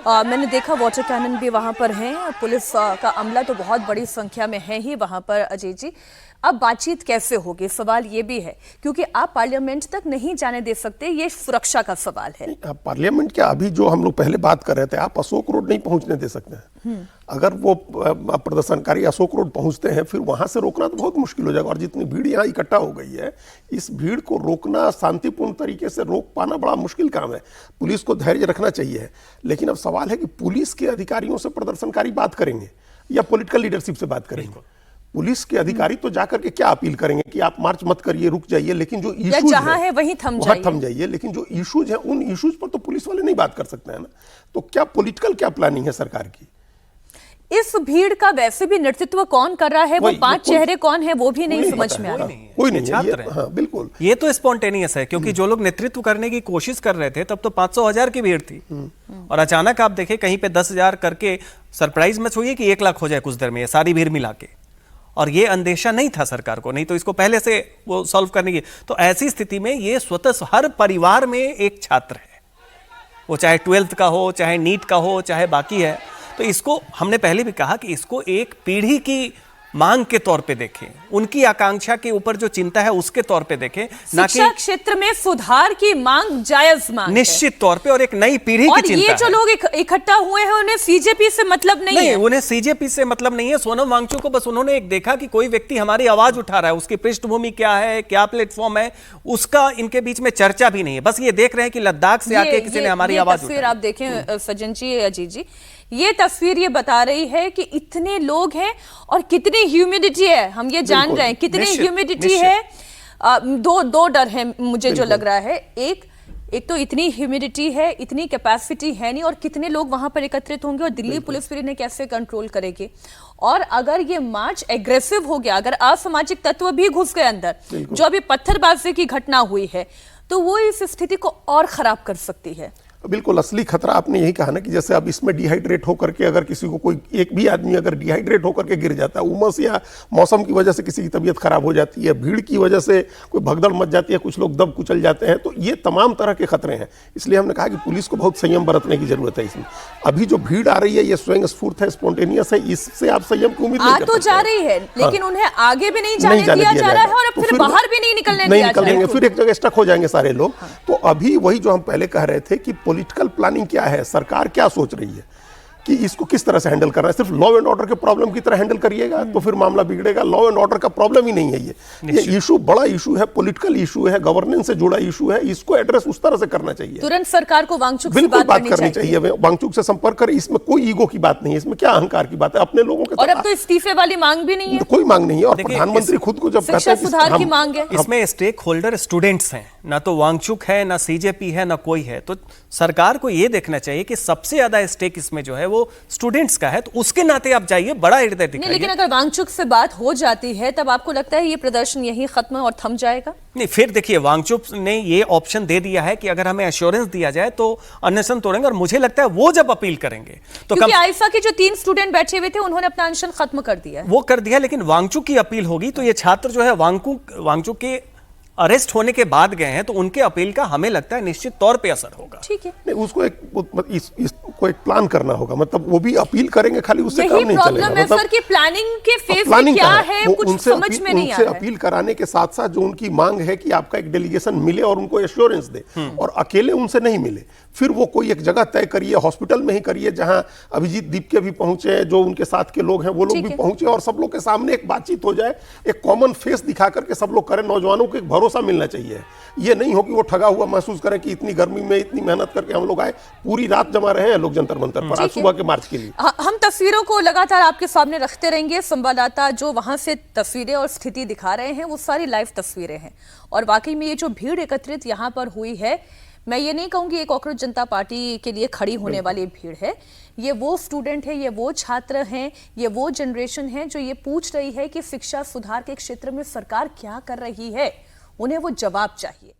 मैंने देखा water cannon भी वहां पर हैं, पुलिस का अमला तो बहुत बड़ी संख्या में है ही वहां पर। अजय जी, अब बातचीत कैसे होगी, सवाल ये भी है, क्योंकि आप पार्लियामेंट तक नहीं जाने दे सकते, ये सुरक्षा का सवाल है। पार्लियामेंट क्या, अभी जो हम लोग पहले बात कर रहे थे, आप अशोक रोड नहीं पहुंचने दे सकते हैं। अगर वो प्रदर्शनकारी अशोक रोड पहुंचते हैं, फिर वहां से रोकना तो बहुत मुश्किल हो जाएगा। और जितनी भीड़ यहाँ इकट्ठा हो गई है, इस भीड़ को रोकना, शांतिपूर्ण तरीके से रोक पाना बड़ा मुश्किल काम है। पुलिस को धैर्य रखना चाहिए। लेकिन अब सवाल है कि पुलिस के अधिकारियों से प्रदर्शनकारी बात करेंगे या पॉलिटिकल लीडरशिप से बात करेंगे। पुलिस के अधिकारी तो जाकर के क्या अपील करेंगे कि आप मार्च मत करिए, रुक जाइए, लेकिन जो इश्यूज जहां है वहीं थम जाइए। लेकिन जो इश्यूज है, उन इश्यूज पर तो पुलिस वाले नहीं बात कर सकते हैं ना। तो क्या पॉलिटिकल क्या प्लानिंग है सरकार की? इस भीड़ का वैसे भी नेतृत्व कौन कर रहा है, वो 5 चेहरे कौन है, वो भी नहीं समझ में आ रहा। कोई नहीं, छात्र है। हाँ, बिल्कुल, ये तो स्पॉन्टेनियस है, क्योंकि जो लोग नेतृत्व करने की कोशिश कर रहे थे तब तो 500,000 की भीड़ थी, और अचानक आप देखें कहीं पे 10,000 करके सरप्राइज मच हुई है कि 1 लाख हो जाए कुछ देर में, ये सारी भीड़ मिला के। और ये अंदेशा नहीं था सरकार को, नहीं तो इसको पहले से वो सॉल्व करने की। तो ऐसी स्थिति में ये स्वतः हर परिवार में एक छात्र है, वो चाहे 12th का हो, चाहे नीट का हो, चाहे बाकी है। तो इसको हमने पहले भी कहा कि इसको एक पीढ़ी की मांग के तौर पे देखें, उनकी आकांक्षा के ऊपर जो चिंता है उसके तौर पे देखें, ना कि शिक्षा क्षेत्र में सुधार की मांग जायज मांग निश्चित तौर पे, और एक नई पीढ़ी की चिंता है। ये जो लोग इकट्ठा हुए हैं, उन्हें सीजेपी से मतलब नहीं है। उन्हें सीजेपी से मतलब नहीं है। सोनम वांगचुक को बस उन्होंने एक देखा कि कोई व्यक्ति हमारी आवाज उठा रहा है, उसकी पृष्ठभूमि क्या है, क्या प्लेटफॉर्म है, उसका इनके बीच में चर्चा भी नहीं है। बस ये देख रहे हैं कि लद्दाख से आके किसी ने हमारी आवाज उठाई। आप देखें सज्जन जी, अजीत जी, ये तस्वीर ये बता रही है कि इतने लोग हैं और कितनी ह्यूमिडिटी है, हम ये जान रहे हैं कितनी ह्यूमिडिटी है। दो डर है मुझे जो लग रहा है, एक तो इतनी ह्यूमिडिटी है, इतनी कैपेसिटी है नहीं, और कितने लोग वहां पर एकत्रित होंगे और दिल्ली पुलिस फिर इन्हें कैसे कंट्रोल करेगी। और अगर ये मार्च एग्रेसिव हो गया, अगर असामाजिक तत्व भी घुस गए अंदर, जो अभी पत्थरबाजी की घटना हुई है, तो वो इस स्थिति को और खराब कर सकती है। बिल्कुल, असली खतरा आपने यही कहा ना कि जैसे अब इसमें डिहाइड्रेट होकर के अगर किसी को, कोई एक भी आदमी अगर डिहाइड्रेट होकर के गिर जाता है, उमस या मौसम की वजह से किसी की तबीयत खराब हो जाती है, भीड़ की वजह से कोई भगदड़ मच जाती है, कुछ लोग दब कुचल जाते हैं, तो ये तमाम तरह के खतरे हैं। इसलिए हमने कहा कि पुलिस को बहुत संयम बरतने की जरूरत है। इसमें अभी जो भीड़ आ रही है, ये स्वयं स्फूर्त है, स्पॉन्टेनियस है, इससे आप संयम की उम्मीद नहीं कर सकते। तो जा रही है, लेकिन उन्हें आगे भी नहीं जाने दिया जा रहा है, और अब फिर बाहर भी नहीं निकलने दिया जा रहा है। फिर एक जगह स्टक हो जाएंगे सारे लोग। तो अभी वही जो हम पहले कह रहे थे कि पॉलिटिकल प्लानिंग क्या है, सरकार क्या सोच रही है कि इसको किस तरह से हैंडल करना है। सिर्फ लॉ एंड ऑर्डर के प्रॉब्लम की तरह हैंडल करिएगा तो फिर मामला बिगड़ेगा। लॉ एंड ऑर्डर का प्रॉब्लम ही नहीं है ये इशू बड़ा इशू है, पॉलिटिकल इशू है, गवर्नेंस से जुड़ा इशू है। इसको एड्रेस उस तरह से करना चाहिए। तुरंत सरकार को वांगचुक से बात करनी चाहिए। वांगचुक से संपर्क करें। इसमें कोई ईगो की बात नहीं है, इसमें क्या अहंकार की बात है, अपने लोगों के। और अब तो इस्तीफे वाली मांग भी नहीं है, कोई मांग नहीं है। और प्रधानमंत्री खुद को जब शिक्षा सुधार की मांग है, इसमें स्टेक होल्डर स्टूडेंट्स हैं, ना तो वांगचुक है, ना सीजेपी है, ना कोई है। तो सरकार को यह देखना चाहिए कि सबसे ज्यादा स्टेक इसमें जो है वो स्टूडेंट्स का है, तो उसके नाते आप जाइए, बड़ा हृदय दिखाइए। लेकिन अगर वांगचुक से बात हो जाती है, तब आपको लगता है ये प्रदर्शन यहीं खत्म और थम जाएगा? नहीं, फिर देखिए, वांगचुक ने ये ऑप्शन दे दिया है कि अगर हमें एश्योरेंस दिया जाए तो अनशन तोड़ेंगे। और मुझे लगता है वो जब अपील करेंगे तो क्योंकि आइफा के जो 3 स्टूडेंट बैठे हुए थे, उन्होंने अपना अनशन खत्म कर दिया, वो कर दिया। लेकिन वांगचुक की अपील होगी तो ये छात्र जो है वांगचुक के अरेस्ट होने के बाद गए हैं, तो उनके अपील का हमें लगता है निश्चित तौर पे असर होगा। ठीक है, नहीं, उसको इसको एक प्लान करना होगा। मतलब वो भी अपील करेंगे, खाली उससे काम नहीं चलेगा। मतलब सर की प्लानिंग के फेज में क्या है, कुछ समझ में नहीं आ रहा है। अपील कराने के साथ साथ जो उनकी मांग है कि आपका एक डेलीगेशन मिले और उनको एश्योरेंस दे, और अकेले उनसे नहीं मिले, फिर वो कोई एक जगह तय करिए, हॉस्पिटल में ही करिए जहां अभिजीत दीप के भी पहुंचे, जो उनके साथ के लोग हैं वो लोग भी पहुंचे, और सब लोग के सामने एक बातचीत हो जाए, एक कॉमन फेस दिखा करके सब लोग करें। नौजवानों को एक भरोसा मिलना चाहिए। ये नहीं हो कि वो ठगा हुआ महसूस करें कि इतनी गर्मी में इतनी मेहनत करके हम लोग आए, पूरी रात जमा रहे हैं लोग जंतर मंतर पर आज सुबह के मार्च के लिए। हम तस्वीरों को लगातार आपके सामने रखते रहेंगे। संवाददाता जो वहां से तस्वीरें और स्थिति दिखा रहे हैं, वो सारी लाइव तस्वीरें हैं। और वाकई में ये जो भीड़ एकत्रित यहाँ पर हुई है, मैं ये नहीं कहूंगी ये कांग्रेस जनता पार्टी के लिए खड़ी होने वाली भीड़ है। ये वो स्टूडेंट है, ये वो छात्र हैं, ये वो जनरेशन है जो ये पूछ रही है कि शिक्षा सुधार के क्षेत्र में सरकार क्या कर रही है। उन्हें वो जवाब चाहिए।